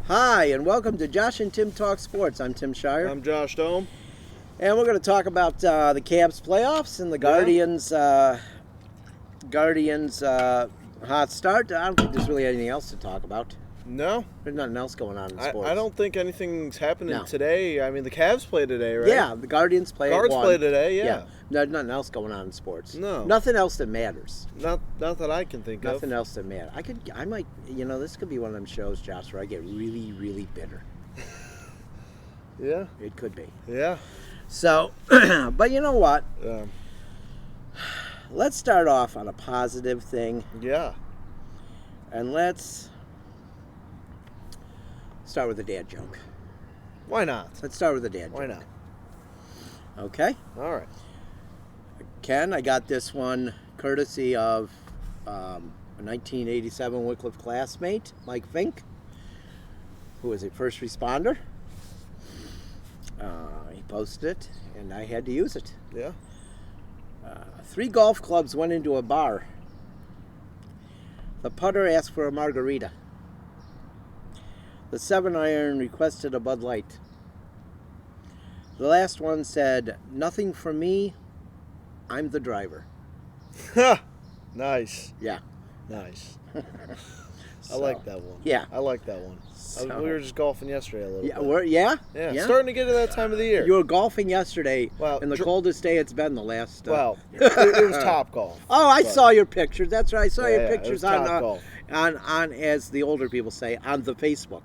Hi, and welcome to Josh and Tim Talk Sports. I'm Tim Shire. I'm Josh Dome. And we're going to talk about the Cavs playoffs and the Guardians hot start. I don't think there's really anything else to talk about. No. There's nothing else going on in sports. I don't think anything's happening today. I mean, the Cavs play today, right? Yeah, the Guardians play Guards at 1. play today, yeah. There's nothing else going on in sports. No. Nothing else that matters. Not that I can think of. Nothing else that matters. I might, this could be one of them shows, Josh, where I get really, really bitter. Yeah. It could be. Yeah. So, but you know what? Yeah. Let's start off on a positive thing. Yeah. And let's start with a dad joke. Why not? Let's start with a dad joke. Why not? Okay? All right. Ken, I got this one courtesy of a 1987 Wycliffe classmate, Mike Fink, who was a first responder. He posted it, and I had to use it. Yeah. 3 golf clubs went into a bar. The putter asked for a margarita. The 7-iron requested a Bud Light. The last one said, "Nothing for me, I'm the driver." Nice. Yeah. Nice. I like that one. Yeah. I like that one. We were just golfing yesterday a little bit. Yeah? Yeah. Starting to get to that time of the year. You were golfing yesterday, Well, in the coldest day it's been the last... Well, it was Top Golf. Oh, I saw your pictures. That's right. I saw your pictures it was Top Golf. on, as the older people say, on the Facebook.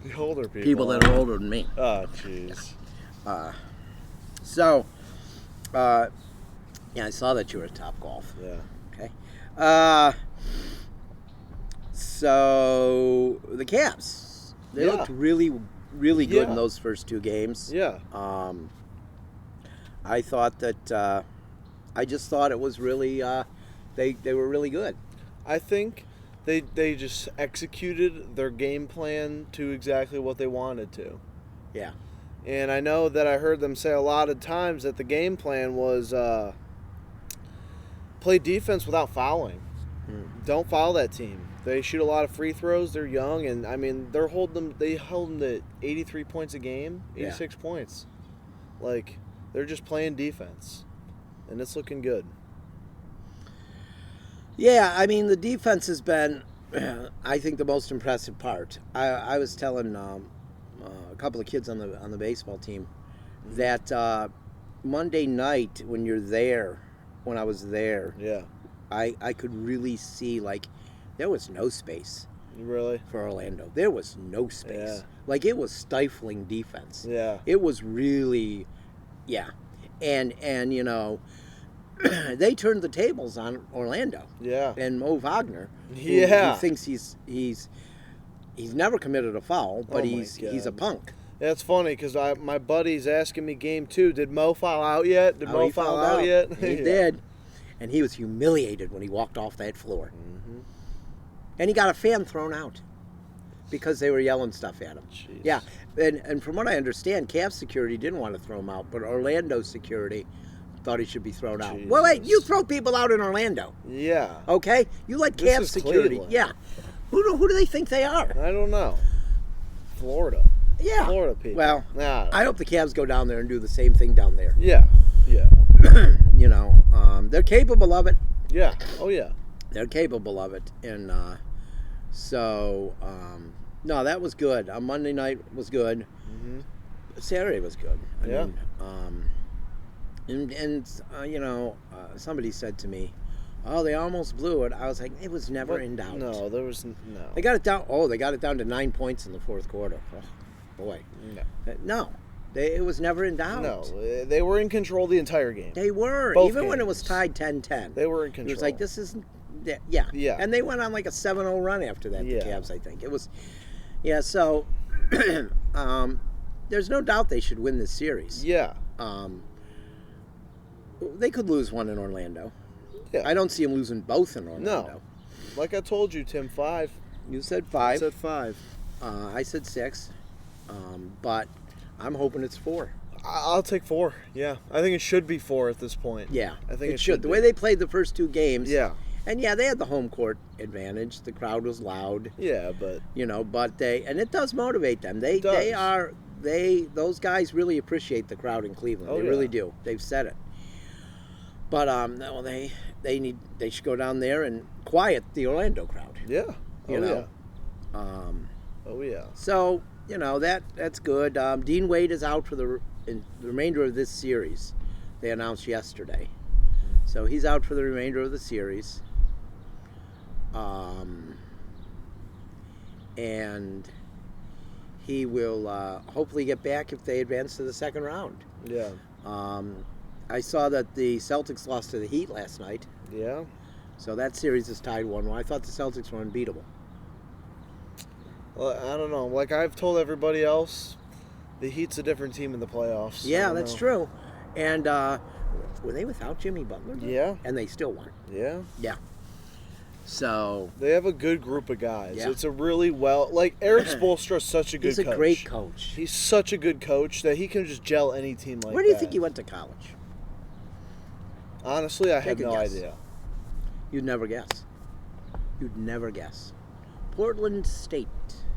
The older people. People that are older than me. Oh, jeez. Yeah, I saw that you were at Top Golf. Yeah. Okay. So the Cavs, they looked really, really good in those first 2 games. Yeah. I thought that I just thought it was really they were really good. I think they just executed their game plan to exactly what they wanted to. Yeah. And I know that I heard them say a lot of times that the game plan was play defense without fouling. Don't foul that team. They shoot a lot of free throws. They're young, and I mean they hold them to 83 points a game, 86 points. Like, they're just playing defense, and it's looking good. Yeah, I mean the defense has been, I think, the most impressive part. I was telling a couple of kids on the baseball team that Monday night when I was there, I could really see, like, there was no space. Really? For Orlando. There was no space. Yeah. Like, it was stifling defense. Yeah. It was really, And they turned the tables on Orlando. Yeah. And Mo Wagner, who thinks he's never committed a foul, but he's a punk. That's funny because my buddy's asking me game 2. Did Mo foul out yet? Did Mo foul out yet? He did, and he was humiliated when he walked off that floor. Mm-hmm. And he got a fan thrown out because they were yelling stuff at him. Jeez. Yeah, and from what I understand, Cavs security didn't want to throw him out, but Orlando security thought he should be thrown out. Jesus. Well, wait, you throw people out in Orlando. Yeah. Okay? You let This Cavs is security. Cleveland. Yeah. Who do they think they are? I don't know. Florida. Yeah. Florida people. Well, nah. I hope the Cavs go down there and do the same thing down there. Yeah. Yeah. They're capable of it. Yeah. Oh, yeah. They're capable of it. And no, that was good. Monday night was good. Mm-hmm. Saturday was good. I mean, somebody said to me, "Oh, they almost blew it." I was like, "It was never in doubt." No, there was no. They got it down. Oh, they got it down to 9 points in the fourth quarter. Oh, boy. No. It was never in doubt. No, they were in control the entire game. They were. Both Even when it was games. tied 10-10. They were in control. It was like, this isn't... Yeah. Yeah. And they went on like a 7-0 run after that, the Cavs, I think. It was... Yeah, so... there's no doubt they should win this series. Yeah. They could lose one in Orlando. Yeah. I don't see them losing both in Orlando. No. Like I told you, Tim, 5. You said 5. I said 5. I said 6. But I'm hoping it's 4. I'll take 4. Yeah. I think it should be 4 at this point. Yeah. I think it should. should The be. way they played the first 2 games. Yeah. And yeah, they had the home court advantage. The crowd was loud, Yeah, but but it does motivate them. It does. Those guys really appreciate the crowd in Cleveland. Oh, They yeah. really do. They've said it. But no, they should go down there and quiet the Orlando crowd. yeah. You know. Oh yeah. So that's good. Dean Wade is out for the remainder of this series. They announced yesterday, so he's out for the remainder of the series. And he will hopefully get back if they advance to the second round. Yeah. I saw that the Celtics lost to the Heat last night, Yeah. so that series is tied 1-1. I thought the Celtics were unbeatable. Well, I don't know. Like I've told everybody else, the Heat's a different team in the playoffs. I Yeah, don't that's know. true. And were they without Jimmy Butler? Yeah. And they still won. Yeah. So They have a good group of guys. Yeah. It's a really Eric Spoelstra's such a good he's a coach. great coach. He's such a good coach that he can just gel any team like that. Where do you think he went to college? Honestly, I have Take a no guess. idea. You'd never guess. You'd never guess. Portland State.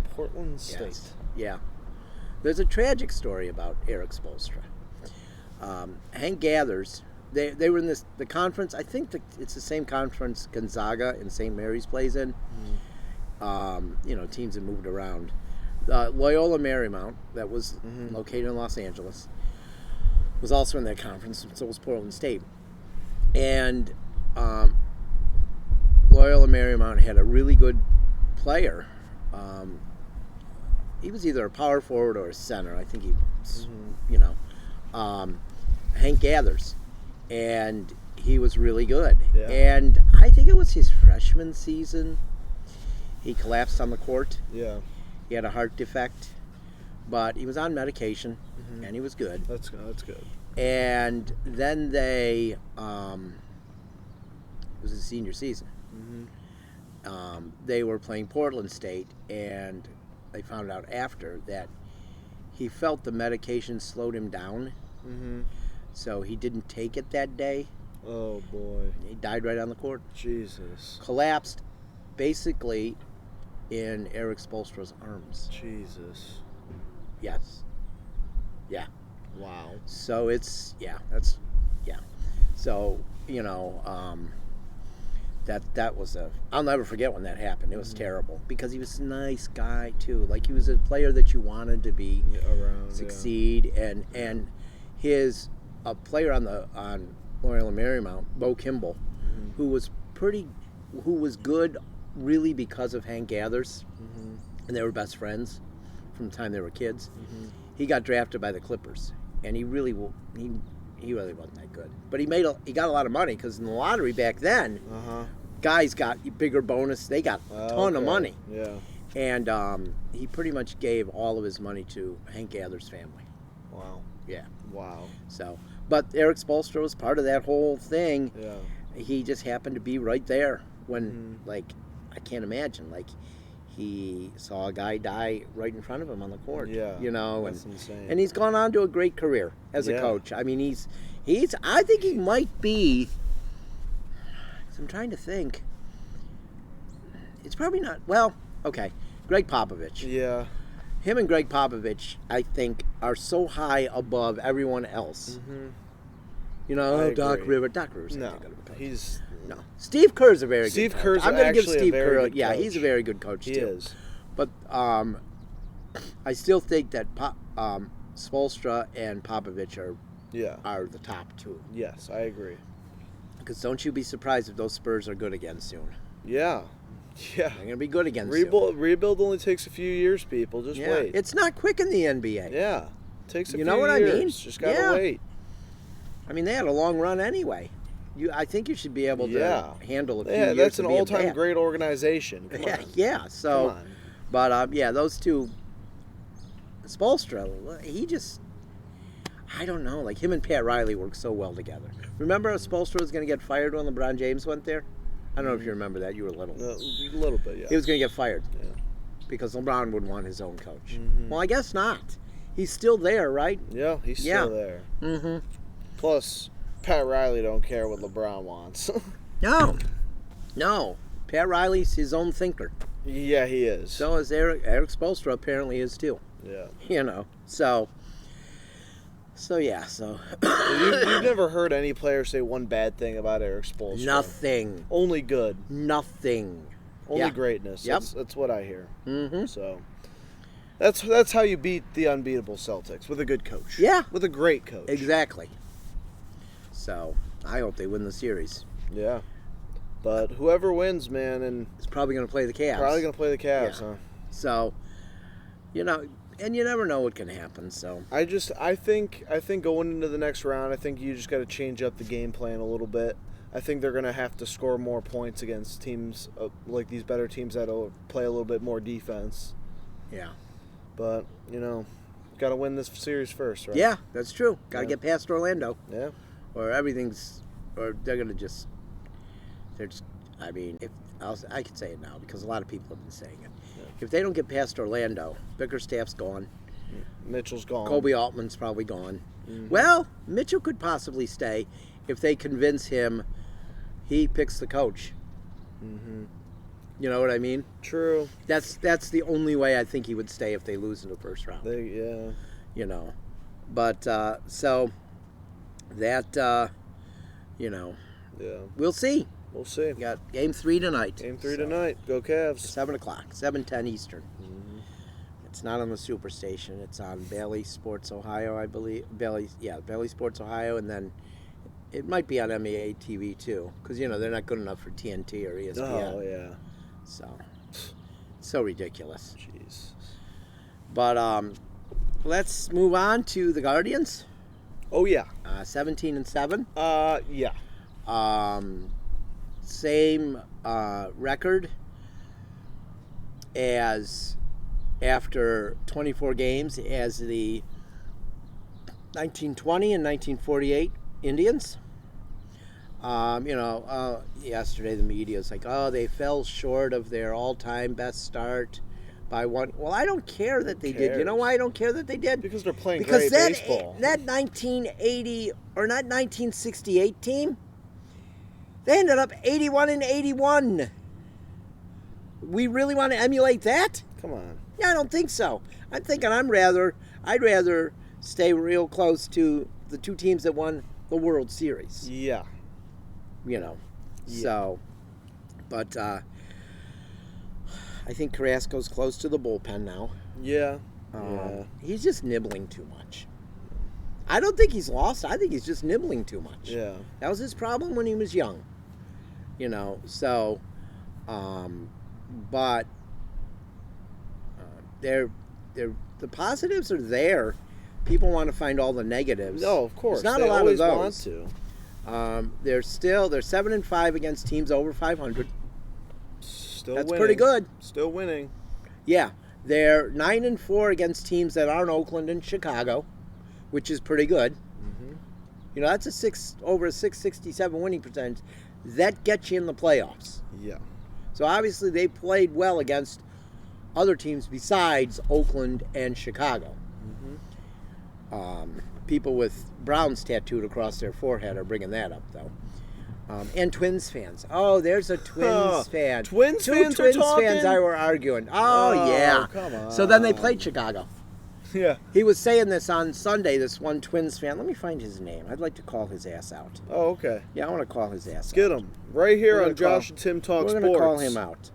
Portland State. Yes. Yeah. There's a tragic story about Eric Spoelstra. Hank Gathers, they were in the conference. I think it's the same conference Gonzaga and St. Mary's plays in. Teams have moved around. Loyola Marymount, that was located in Los Angeles, was also in that conference, and so was Portland State. And Loyola Marymount had a really good player. He was either a power forward or a center. I think he was, Hank Gathers. And he was really good. Yeah. And I think it was his freshman season. He collapsed on the court. Yeah. He had a heart defect, but he was on medication, and he was good. That's good. And then it was his senior season. They were playing Portland State, and they found out after that he felt the medication slowed him down, so he didn't take it that day. Oh boy. He died right on the court. Jesus. Collapsed, basically, in Eric Spoelstra's arms. Jesus. Yes. Yeah. Wow. So So, that was I'll never forget when that happened. It was terrible because he was a nice guy too. Like he was a player that you wanted to be Around. succeed, and a player on Loyola Marymount, Bo Kimball, who was good really because of Hank Gathers, and they were best friends from the time they were kids. He got drafted by the Clippers, and he really wasn't that good. But he got a lot of money because in the lottery back then, guys got bigger bonus. They got a ton of money. Yeah. And he pretty much gave all of his money to Hank Gathers' family. Wow. Yeah. Wow. So, but Eric Spoelstra was part of that whole thing. Yeah. He just happened to be right there when, I can't imagine, he saw a guy die right in front of him on the court. Yeah. That's insane. And he's gone on to a great career as a coach. I mean, I think he might be. I'm trying to think. It's probably not. Well, okay. Greg Popovich. Yeah. Him and Greg Popovich, I think, are so high above everyone else. I Doc agree. Rivers. Doc Rivers. No. Ain't that good of a coach. He's No. Steve Kerr's a very good Steve coach. Kerr's I'm going to give actually a Steve very Kerr. good Yeah, coach. he's a very good coach he too. is. But I still think that Spoelstra and Popovich are the top two. Yes, I agree. Because don't you be surprised if those Spurs are good again soon. Yeah. Yeah. They're going to be good again soon. Rebuild only takes a few years, people. Just Yeah, wait. it's not quick in the NBA. Yeah. Takes a few You know what I years. mean? Just gotta Yeah. wait. I mean, they had a long run anyway. I think you should be able to handle a few years. That's an of being all-time bad. great organization. Come on. Yeah. So, Come on. but those two, Spoelstra, I don't know. Like him and Pat Riley work so well together. Remember, Spoelstra was going to get fired when LeBron James went there. I don't know if you remember that. You were little. A little bit, yeah. He was going to get fired Yeah. because LeBron would want his own coach. Well, I guess not. He's still there, right? Yeah, he's still there. Mm-hmm. Plus, Pat Riley don't care what LeBron wants. No. No, Pat Riley's his own thinker. Yeah, he is. So is Eric Spoelstra apparently is too. Yeah. You know, so yeah, so You've never heard any player say one bad thing about Eric Spoelstra. nothing, Only good. nothing. Only Yeah. greatness. Yep. That's what I hear. Mm-hmm. So that's how you beat the unbeatable Celtics, with a good coach. Yeah. With a great coach. Exactly. So I hope they win the series. Yeah. But whoever wins, man, and It's probably going to play the Cavs. probably gonna play the Cavs, Yeah. huh? So, you know, and you never know what can happen. So I think going into the next round, I think you just got to change up the game plan a little bit. I think they're going to have to score more points against teams like these better teams that'll play a little bit more defense. yeah, But, got to win this series first, right? yeah, that's true. Got to Yeah. get past Orlando, Yeah. or they're going to just. They're just. I mean, I could say it now because a lot of people have been saying it. Yeah. If they don't get past Orlando, Bickerstaff's gone. Mitchell's gone. Kobe Altman's probably gone. Mhm. Well, Mitchell could possibly stay if they convince him he picks the coach. Mm-hmm. You know what I mean? True. That's the only way I think he would stay if they lose in the first round. Yeah. You know, but so that Yeah. we'll see. We'll see. We got Game 3 tonight. Game 3 So, tonight. Go Cavs. 7:00, 7:10 Eastern. Mhm. It's not on the Superstation. It's on Bailey Sports Ohio, I believe. Bailey Sports Ohio, and then it might be on MEA TV too, because they're not good enough for TNT or ESPN. Oh, yeah. So ridiculous. Jeez. But let's move on to the Guardians. Oh, yeah. 17-7. Yeah. Same record as after 24 games as the 1920 and 1948 Indians. Yesterday the media was like, oh, they fell short of their all-time best start by one. Well, I don't care that they did. You know why I don't care that they did? Because they're playing Because great baseball. that 1980 or not 1968 team, they ended up 81-81. We really want to emulate that? Come on. Yeah, I don't think so. I'm thinking I'd rather stay real close to the two teams that won the World Series. Yeah. Yeah. So, but I think Carrasco's close to the bullpen now. Yeah. He's just nibbling too much. I don't think he's lost. I think he's just nibbling too much. Yeah. That was his problem when he was young. So, but the positives are there. People want to find all the negatives. No, of course. There's not They a lot always of those. want to. They're 7-5 against teams over 500. Still That's winning. pretty good. Still winning. Yeah, they're 9-4 against teams that aren't Oakland and Chicago, which is pretty good. Mm-hmm. That's over a 667 winning percentage. That gets you in the playoffs. Yeah. So obviously they played well against other teams besides Oakland and Chicago. People with Browns tattooed across their forehead are bringing that up, though. And Twins fans. Oh, there's a Twins fan. Twins Two fans are Twins talking? fans I were arguing. Oh, yeah. Come on. So then they played Chicago. Yeah. He was saying this on Sunday, this one Twins fan. Let me find his name. I'd like to call his ass out. Oh, okay. Yeah, I want to call his ass Get out. him right here We're on gonna call- Josh and Tim Talk We're Sports. going to call him out.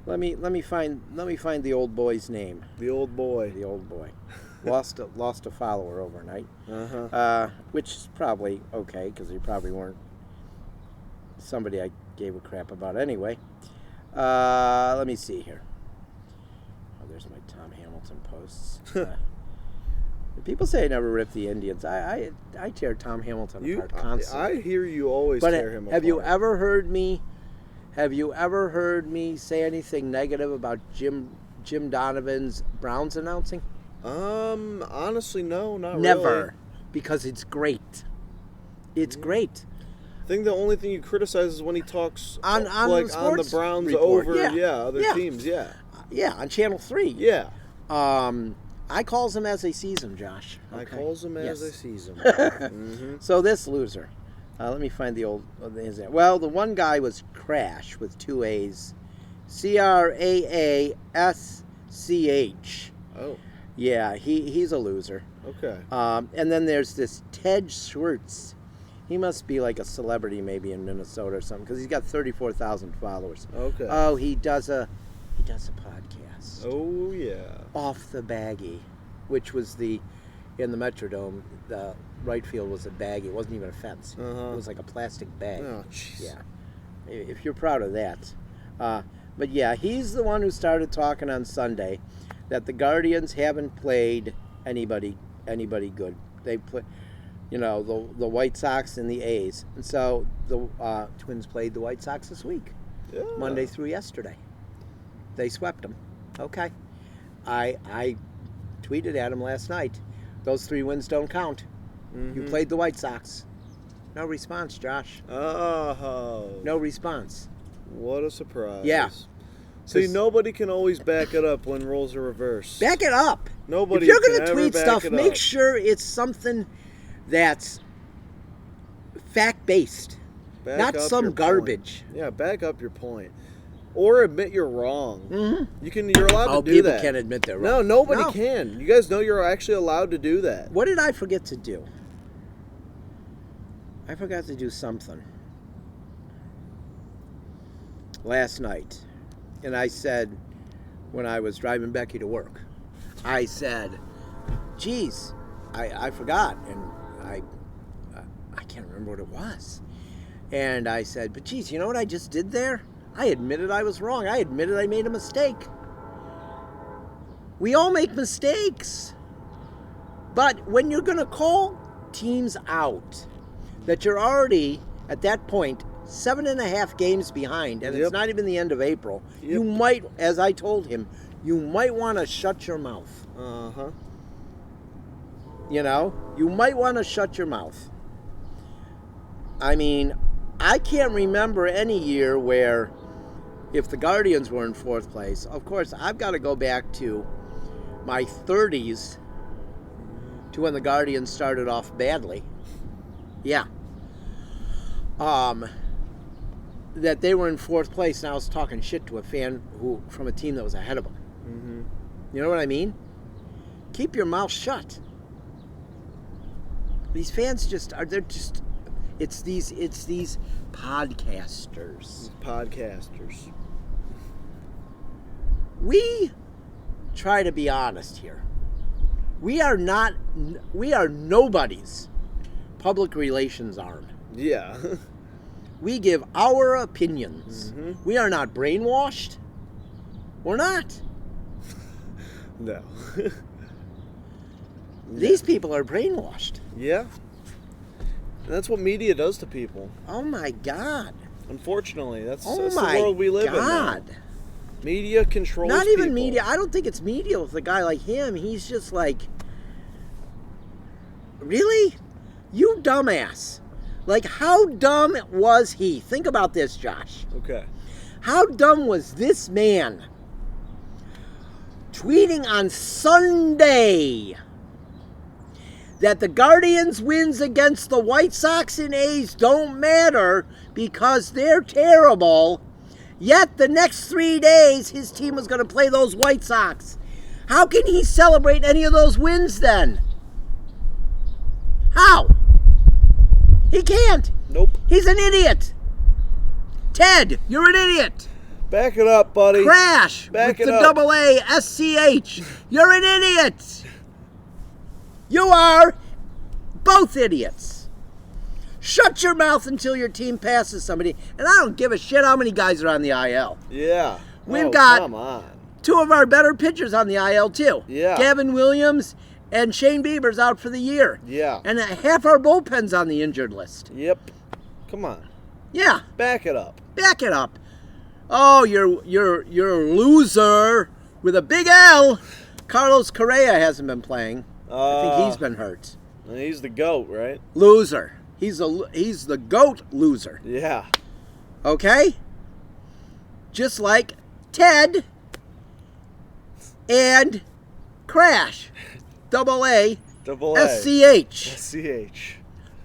Let me find the old boy's name. The old boy. The old boy. Lost a follower overnight. Uh-huh. Which is probably okay because they probably weren't somebody I gave a crap about anyway. Let me see here. Oh, there's my Tom Hamilton posts. People say I never ripped the Indians. I tear Tom Hamilton apart constantly. I hear you always But tear him have you apart. ever heard me? Have you ever heard me say anything negative about Jim Donovan's Browns announcing? Honestly, no, not Never, really. because it's great. It's great. I think the only thing you criticize is when he talks On like the on the sports Browns report. over Yeah. other Yeah. teams, yeah. Yeah, on Channel 3. Yeah. I calls them as they sees them, Josh. I Okay. calls him as Yes. I sees him. Mm-hmm. So this loser, Let me find the old. Well, the one guy was Crash with 2 A's. Craashch. Oh, Yeah, he's a loser. okay. And then there's this Ted Schwartz. He must be like a celebrity maybe in Minnesota or something because he's got 34,000 followers. Okay. Oh, he does a podcast. Oh, yeah. Off the Baggy, which was in the Metrodome, the right field was a baggie. It wasn't even a fence. Uh-huh. It was like a plastic bag. Oh, jeez. Yeah. If you're proud of that. But yeah, he's the one who started talking on Sunday that the Guardians haven't played anybody good. They play, the White Sox and the A's. And so the Twins played the White Sox this week, Yeah. Monday through yesterday. They swept them. Okay. I tweeted at him last night. Those 3 wins don't count. Mm-hmm. You played the White Sox. No response, Josh. Oh. No response. What a surprise. Yeah. See, nobody can always back it up when roles are reversed. Back it up. Nobody If you're can going to ever tweet back stuff, it make up. sure it's something that's fact-based, Back not up some your garbage. point. Yeah, back up your point. Or admit you're wrong. Mm-hmm. You're allowed to do People that. can't admit they're No, wrong. nobody No. can. You guys know you're actually allowed to do that. What did I forget to do? I forgot to do something last night. And I said, when I was driving Becky to work, I said, geez, I forgot. And I can't remember what it was. And I said, but geez, you know what I just did there? I admitted I was wrong. I admitted I made a mistake. We all make mistakes. But when you're going to call teams out, that you're already, at that point, 7.5 games behind, and Yep. it's not even the end of April, Yep. you might, as I told him, you might want to shut your mouth. Uh-huh. You might want to shut your mouth. I mean, I can't remember any year where, if the Guardians were in 4th place, of course, I've got to go back to my 30s to when the Guardians started off badly. Yeah. That they were in 4th place, and I was talking shit to a fan from a team that was ahead of them. Mm-hmm. You know what I mean? Keep your mouth shut. These fans it's these podcasters. Podcasters. We try to be honest here. We are nobody's public relations arm. Yeah. We give our opinions. Mm-hmm. We are not brainwashed. We're not. No. These people are brainwashed. Yeah. And that's what media does to people. Oh my God. Unfortunately, that's Oh the my world we live in now. God. Media controls Not even people. media. I don't think it's media with a guy like him. He's just like, really? You dumbass. Like, how dumb was he? Think about this, Josh. Okay. How dumb was this man tweeting on Sunday that the Guardians' wins against the White Sox and A's don't matter because they're terrible, yet the next 3 days his team was going to play those White Sox? How can he celebrate any of those wins then? How? He can't. Nope. He's an idiot. Ted, you're an idiot. Back it up, buddy. Crash Back with it the up. double A-S-C-H. You're an idiot. You are both idiots. Shut your mouth until your team passes somebody. And I don't give a shit how many guys are on the IL. Yeah. We've Oh, got- Come on. 2 of our better pitchers on the IL too. Yeah. Gavin Williams and Shane Bieber's out for the year. Yeah. And half our bullpen's on the injured list. Yep. Come on. Yeah. Back it up. Back it up. Oh, you're a loser with a big L. Carlos Correa hasn't been playing. I think he's been hurt. And he's the GOAT, right? Loser. He's the GOAT loser. Yeah. Okay? Just like Ted and Crash. Double A Double A. S-C-H. SCH.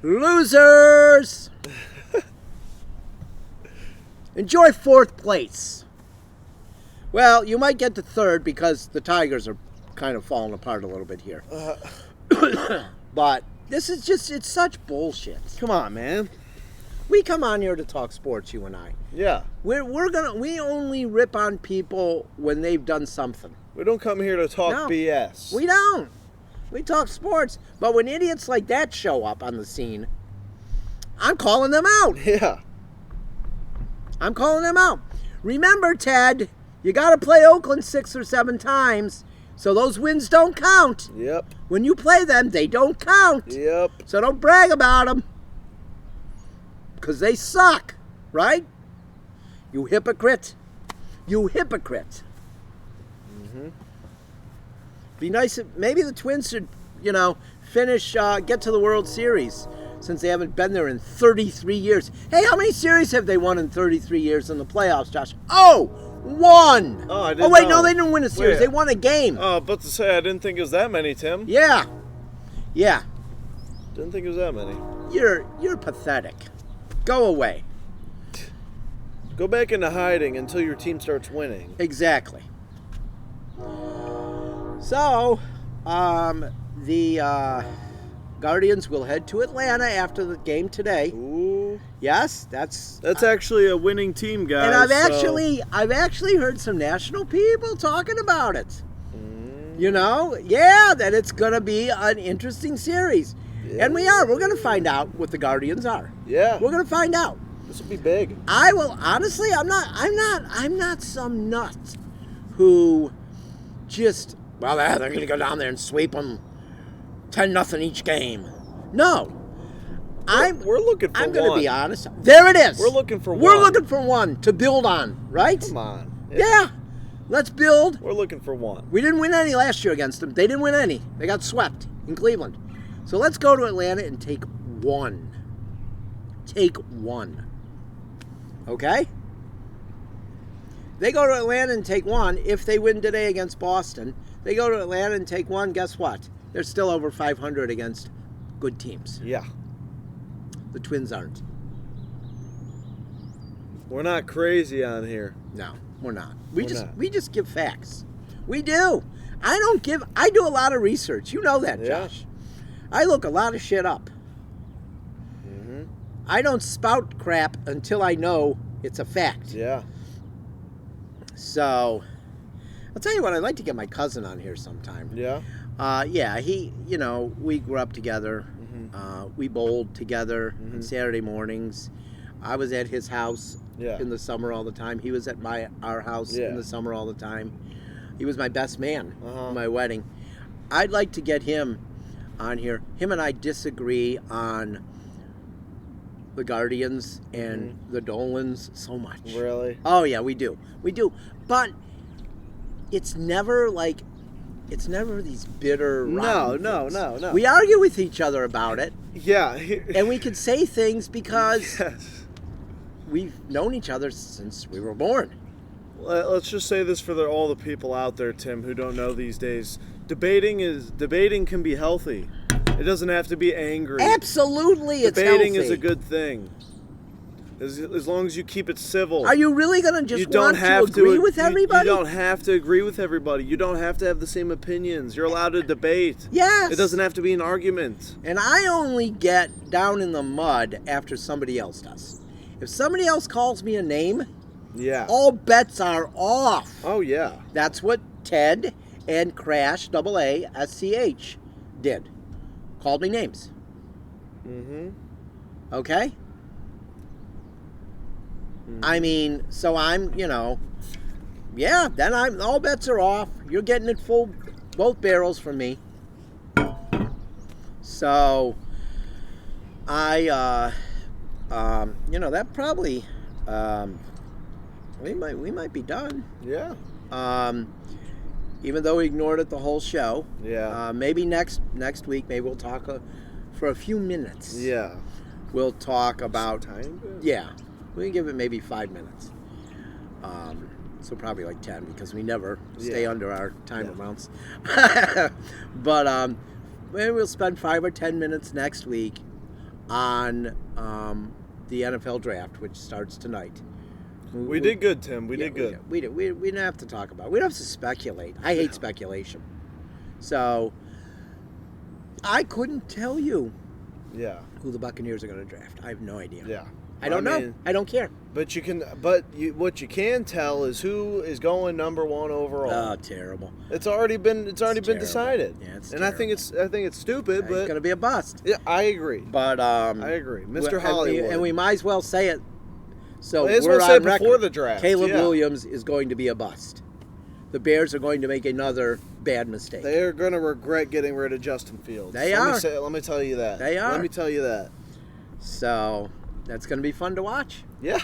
Losers! Enjoy 4th place. Well, you might get to 3rd because the Tigers are kind of falling apart a little bit here. But this is just, it's such bullshit. Come on, man. We come on here to talk sports, you and I. Yeah. We only rip on people when they've done something. We don't come here to talk BS. We don't. We talk sports. But when idiots like that show up on the scene, I'm calling them out. Yeah. I'm calling them out. Remember, Ted, you got to play Oakland 6 or 7 times, so those wins don't count. Yep. When you play them, they don't count. Yep. So don't brag about them. Because they suck, right? You hypocrite. You hypocrite. Mm-hmm. Be nice if maybe the Twins should, finish, get to the World Series since they haven't been there in 33 years. Hey, how many series have they won in 33 years in the playoffs, Josh? Oh, 1. Oh, I didn't wait, know. no, they didn't win a series. Wait. They won a game. Oh, about to say, I didn't think it was that many, Tim. Yeah. Yeah. Didn't think it was that many. You're pathetic. Go away. Go back into hiding until your team starts winning. Exactly. So, the Guardians will head to Atlanta after the game today. Ooh. Yes, that's actually a winning team, guys. and I've actually heard some national people talking about it. That it's going to be an interesting series. Yeah. And we're going to find out what the Guardians are. Yeah. We're going to find out. This will be big. I will honestly, I'm not some nut who just, they're going to go down there and sweep them 10-0 each game. No. We're looking for I'm one. going to be honest. There it is. We're looking for one. We're looking for one to build on, right? Come on. Yeah. Let's build. We're looking for one. We didn't win any last year against them. They didn't win any. They got swept in Cleveland. So let's go to Atlanta and take one. Take one. Okay? They go to Atlanta and take one. If they win today against Boston, they go to Atlanta and take one. Guess what? They're still over 500 against good teams. Yeah. The Twins aren't. We're not crazy on here. No, we're not. We're We not. just give facts. We do. I do a lot of research. You know that, Yeah. Josh. I look a lot of shit up. Mm-hmm. I don't spout crap until I know it's a fact. Yeah. So, I'll tell you what, I'd like to get my cousin on here sometime. Yeah. He, we grew up together. We bowled together on Saturday mornings. I was at his house in the summer all the time. He was at our house in the summer all the time. He was my best man at my wedding. I'd like to get him on here. Him and I disagree on the Guardians and the Dolans so much. Really? Oh yeah, we do. But it's never these bitter rotten things. No. We argue with each other about it, Yeah. and we can say things because Yes. we've known each other since we were born. Let's just say this for all the people out there, Tim, who don't know these days. Debating can be healthy. It doesn't have to be angry. Absolutely, it's Debating healthy. is a good thing. As long as you keep it civil. Are you really going to You just don't want have to agree with everybody? You don't have to agree with everybody. You don't have to have the same opinions. You're allowed to debate. Yes. It doesn't have to be an argument. And I only get down in the mud after somebody else does. If somebody else calls me a name, Yeah. all bets are off. Oh, yeah. That's what Ted and Crash, AASCH, did. Called me names. Mm-hmm. Okay? I mean, so I'm, then all bets are off. You're getting it full, both barrels from me. So, that probably, we might be done. Yeah. Even though we ignored it the whole show. Yeah. Maybe next week, maybe we'll talk for a few minutes. Yeah. We'll talk about. Time? Yeah. We can give it maybe 5 minutes. So probably like 10 because we never stay under our time amounts. But maybe we'll spend 5 or 10 minutes next week on the NFL draft, which starts tonight. We did good, Tim. We did good. We didn't have to talk about it. We don't have to speculate. I hate speculation. So, I couldn't tell you who the Buccaneers are going to draft. I have no idea. Yeah. I don't know. I don't care. But what you can tell is who is going number 1 overall. Oh, terrible. It's already been terrible. decided. Yeah, it's and terrible. I think it's stupid, but It's going to be a bust. yeah, I agree. But I agree. Mr. Hollywood. And we might as well say it. So May as we're well say on it before record. the draft. Caleb Yeah. Williams is going to be a bust. The Bears are going to make another bad mistake. They are going to regret getting rid of Justin Fields. They are. Let me tell you that. They are. Let me tell you that. So that's going to be fun to watch. Yeah.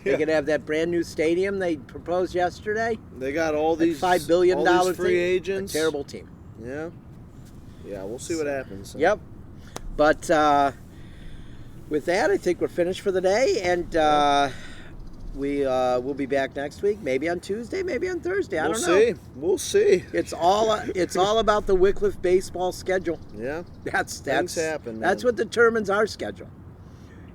They're going to have that brand new stadium they proposed yesterday. They got all these $5 billion all these free thing. agents. A terrible team. Yeah. Yeah, we'll see what happens. Yep. But with that, I think we're finished for the day, and we'll be back next week. Maybe on Tuesday, maybe on Thursday. I don't know. We'll see. It's all about the Wycliffe baseball schedule. Yeah. That's Things happen, That's man. what determines our schedule.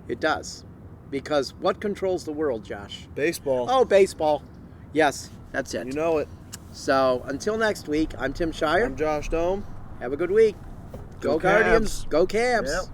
It does. Because what controls the world, Josh? Baseball. Oh, baseball. Yes, that's it. You know it. So until next week, I'm Tim Shire. I'm Josh Dome. Have a good week. Go Cavs. Guardians. Go Cavs. Yep.